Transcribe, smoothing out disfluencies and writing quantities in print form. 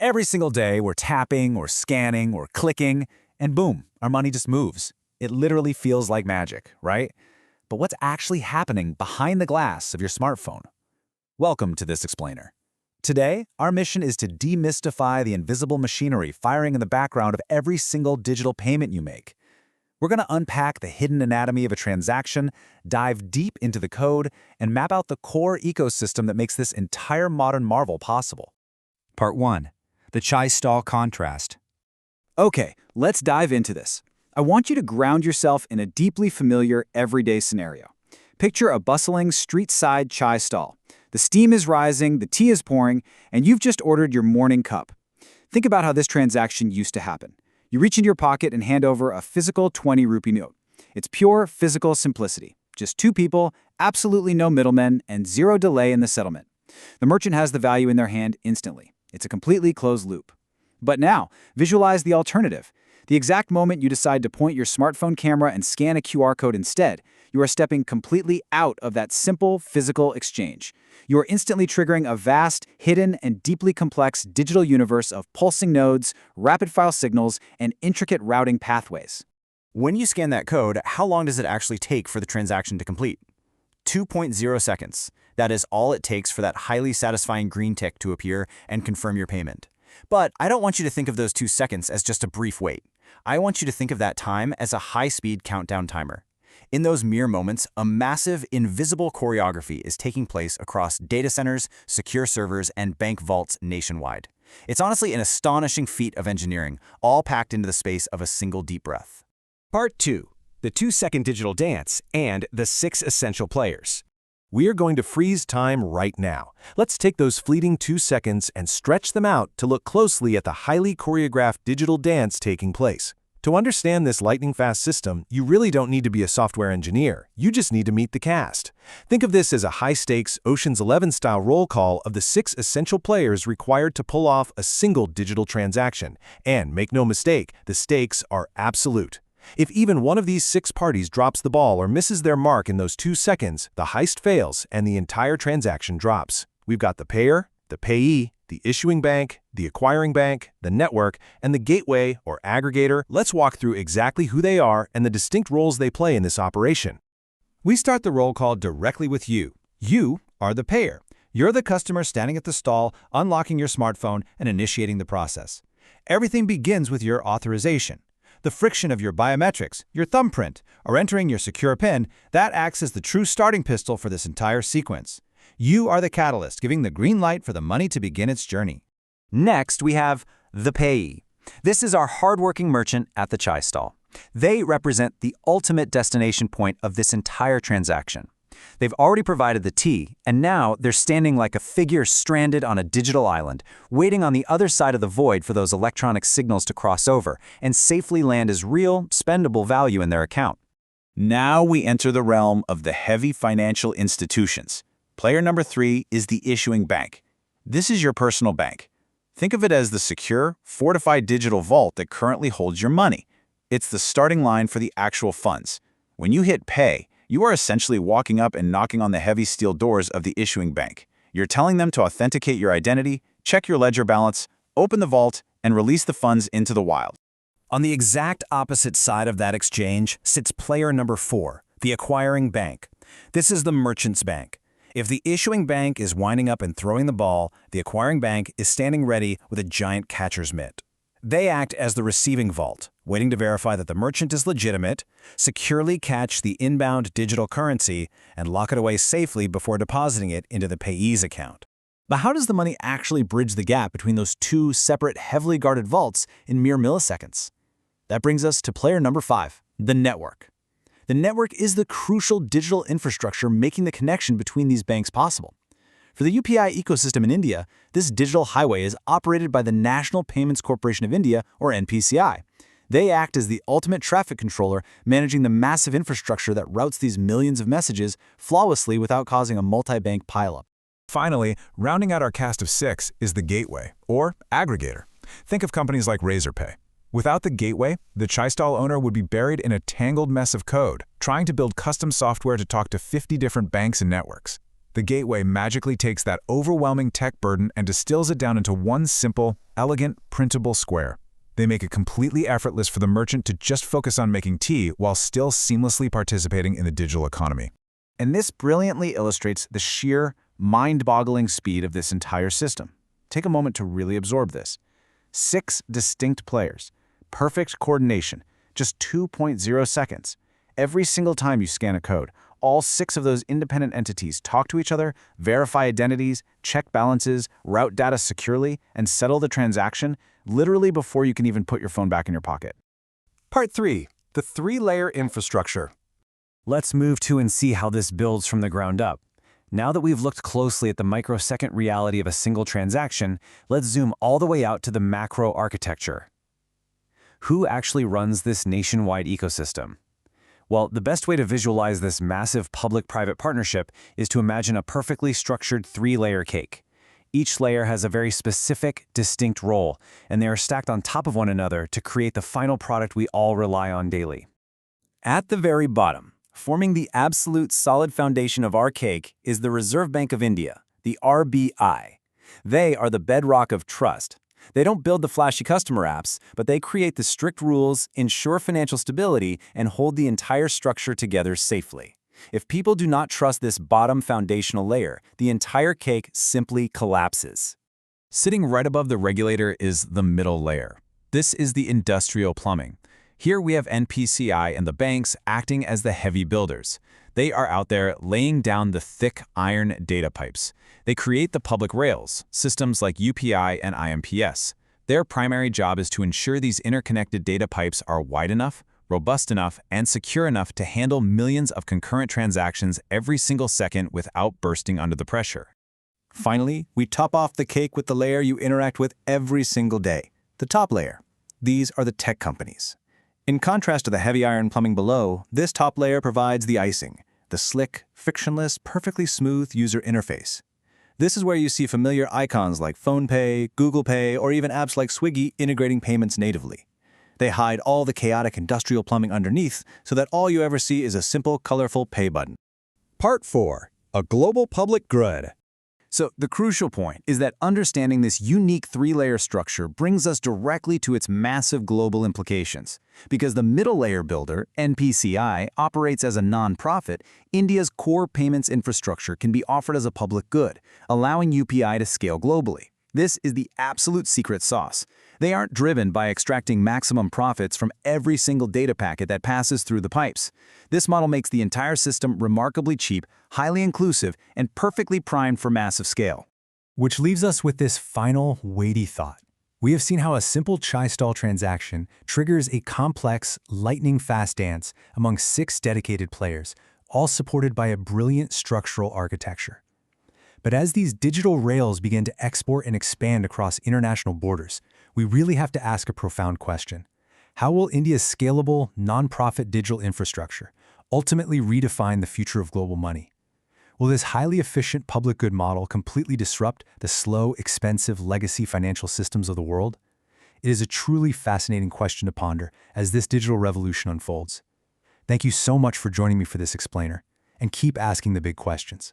Every single day, we're tapping or scanning or clicking, and boom, our money just moves. It literally feels like magic, right? But what's actually happening behind the glass of your smartphone? Welcome to this explainer. Today, our mission is to demystify the invisible machinery firing in the background of every single digital payment you make. We're going to unpack the hidden anatomy of a transaction, dive deep into the code, and map out the core ecosystem that makes this entire modern marvel possible. Part 1. The chai stall contrast. Okay, let's dive into this. I want you to ground yourself in a deeply familiar, everyday scenario. Picture a bustling street-side chai stall. The steam is rising, the tea is pouring, and you've just ordered your morning cup. Think about how this transaction used to happen. You reach into your pocket and hand over a physical 20 rupee note. It's pure physical simplicity. Just two people, absolutely no middlemen, and zero delay in the settlement. The merchant has the value in their hand instantly. It's a completely closed loop. But now, visualize the alternative. The exact moment you decide to point your smartphone camera and scan a QR code instead, you are stepping completely out of that simple physical exchange. You are instantly triggering a vast, hidden, and deeply complex digital universe of pulsing nodes, rapid-file signals, and intricate routing pathways. When you scan that code, how long does it actually take for the transaction to complete? 2.0 seconds. That is all it takes for that highly satisfying green tick to appear and confirm your payment. But I don't want you to think of those 2 seconds as just a brief wait. I want you to think of that time as a high-speed countdown timer. In those mere moments, a massive, invisible choreography is taking place across data centers, secure servers, and bank vaults nationwide. It's honestly an astonishing feat of engineering, all packed into the space of a single deep breath. Part 2. The 2-second digital dance and the 6 essential players. We are going to freeze time right now. Let's take those fleeting 2 seconds and stretch them out to look closely at the highly choreographed digital dance taking place. To understand this lightning-fast system, you really don't need to be a software engineer. You just need to meet the cast. Think of this as a high-stakes Ocean's 11-style roll call of the 6 essential players required to pull off a single digital transaction. And make no mistake, the stakes are absolute. If even one of these 6 parties drops the ball or misses their mark in those 2 seconds, the heist fails and the entire transaction drops. We've got the payer, the payee, the issuing bank, the acquiring bank, the network, and the gateway or aggregator. Let's walk through exactly who they are and the distinct roles they play in this operation. We start the roll call directly with you. You are the payer. You're the customer standing at the stall, unlocking your smartphone and initiating the process. Everything begins with your authorization. The friction of your biometrics, your thumbprint, or entering your secure PIN, that acts as the true starting pistol for this entire sequence. You are the catalyst, giving the green light for the money to begin its journey. Next, we have the payee. This is our hardworking merchant at the chai stall. They represent the ultimate destination point of this entire transaction. They've already provided the tea, and now they're standing like a figure stranded on a digital island, waiting on the other side of the void for those electronic signals to cross over and safely land as real, spendable value in their account. Now we enter the realm of the heavy financial institutions. Player number 3 is the issuing bank. This is your personal bank. Think of it as the secure, fortified digital vault that currently holds your money. It's the starting line for the actual funds. When you hit pay, you are essentially walking up and knocking on the heavy steel doors of the issuing bank. You're telling them to authenticate your identity, check your ledger balance, open the vault, and release the funds into the wild. On the exact opposite side of that exchange sits player number 4, the acquiring bank. This is the merchant's bank. If the issuing bank is winding up and throwing the ball, the acquiring bank is standing ready with a giant catcher's mitt. They act as the receiving vault, waiting to verify that the merchant is legitimate, securely catch the inbound digital currency, and lock it away safely before depositing it into the payee's account. But how does the money actually bridge the gap between those 2 separate, heavily guarded vaults in mere milliseconds? That brings us to player number 5, the network. The network is the crucial digital infrastructure making the connection between these banks possible. For the UPI ecosystem in India, this digital highway is operated by the National Payments Corporation of India, or NPCI. They act as the ultimate traffic controller, managing the massive infrastructure that routes these millions of messages flawlessly without causing a multi-bank pileup. Finally, rounding out our cast of 6 is the gateway, or aggregator. Think of companies like Razorpay. Without the gateway, the chai stall owner would be buried in a tangled mess of code, trying to build custom software to talk to 50 different banks and networks. The gateway magically takes that overwhelming tech burden and distills it down into one simple, elegant, printable square. They make it completely effortless for the merchant to just focus on making tea while still seamlessly participating in the digital economy. And this brilliantly illustrates the sheer, mind-boggling speed of this entire system. Take a moment to really absorb this. 6 distinct players, perfect coordination, just 2.0 seconds. Every single time you scan a code, all 6 of those independent entities talk to each other, verify identities, check balances, route data securely, and settle the transaction literally before you can even put your phone back in your pocket. Part 3. The 3-layer infrastructure. Let's move to and see how this builds from the ground up. Now that we've looked closely at the microsecond reality of a single transaction, let's zoom all the way out to the macro architecture. Who actually runs this nationwide ecosystem? Well, the best way to visualize this massive public-private partnership is to imagine a perfectly structured 3-layer cake. Each layer has a very specific, distinct role, and they are stacked on top of one another to create the final product we all rely on daily. At the very bottom, forming the absolute solid foundation of our cake is the Reserve Bank of India, the RBI. They are the bedrock of trust. They don't build the flashy customer apps, but they create the strict rules, ensure financial stability, and hold the entire structure together safely. If people do not trust this bottom foundational layer, the entire cake simply collapses. Sitting right above the regulator is the middle layer. This is the industrial plumbing. Here we have NPCI and the banks acting as the heavy builders. They are out there laying down the thick iron data pipes. They create the public rails, systems like UPI and IMPS. Their primary job is to ensure these interconnected data pipes are wide enough, robust enough, and secure enough to handle millions of concurrent transactions every single second without bursting under the pressure. Finally, we top off the cake with the layer you interact with every single day, the top layer. These are the tech companies. In contrast to the heavy iron plumbing below, this top layer provides the icing, the slick, frictionless, perfectly smooth user interface. This is where you see familiar icons like PhonePay, Google Pay, or even apps like Swiggy integrating payments natively. They hide all the chaotic industrial plumbing underneath so that all you ever see is a simple, colorful pay button. Part 4. A global public good. So the crucial point is that understanding this unique 3-layer structure brings us directly to its massive global implications. Because the middle layer builder, NPCI, operates as a non-profit, India's core payments infrastructure can be offered as a public good, allowing UPI to scale globally. This is the absolute secret sauce. They aren't driven by extracting maximum profits from every single data packet that passes through the pipes. This model makes the entire system remarkably cheap, highly inclusive, and perfectly primed for massive scale. Which leaves us with this final, weighty thought. We have seen how a simple chai stall transaction triggers a complex, lightning-fast dance among 6 dedicated players, all supported by a brilliant structural architecture. But as these digital rails begin to export and expand across international borders, we really have to ask a profound question. How will India's scalable, non-profit digital infrastructure ultimately redefine the future of global money? Will this highly efficient public good model completely disrupt the slow, expensive legacy financial systems of the world? It is a truly fascinating question to ponder as this digital revolution unfolds. Thank you so much for joining me for this explainer, and keep asking the big questions.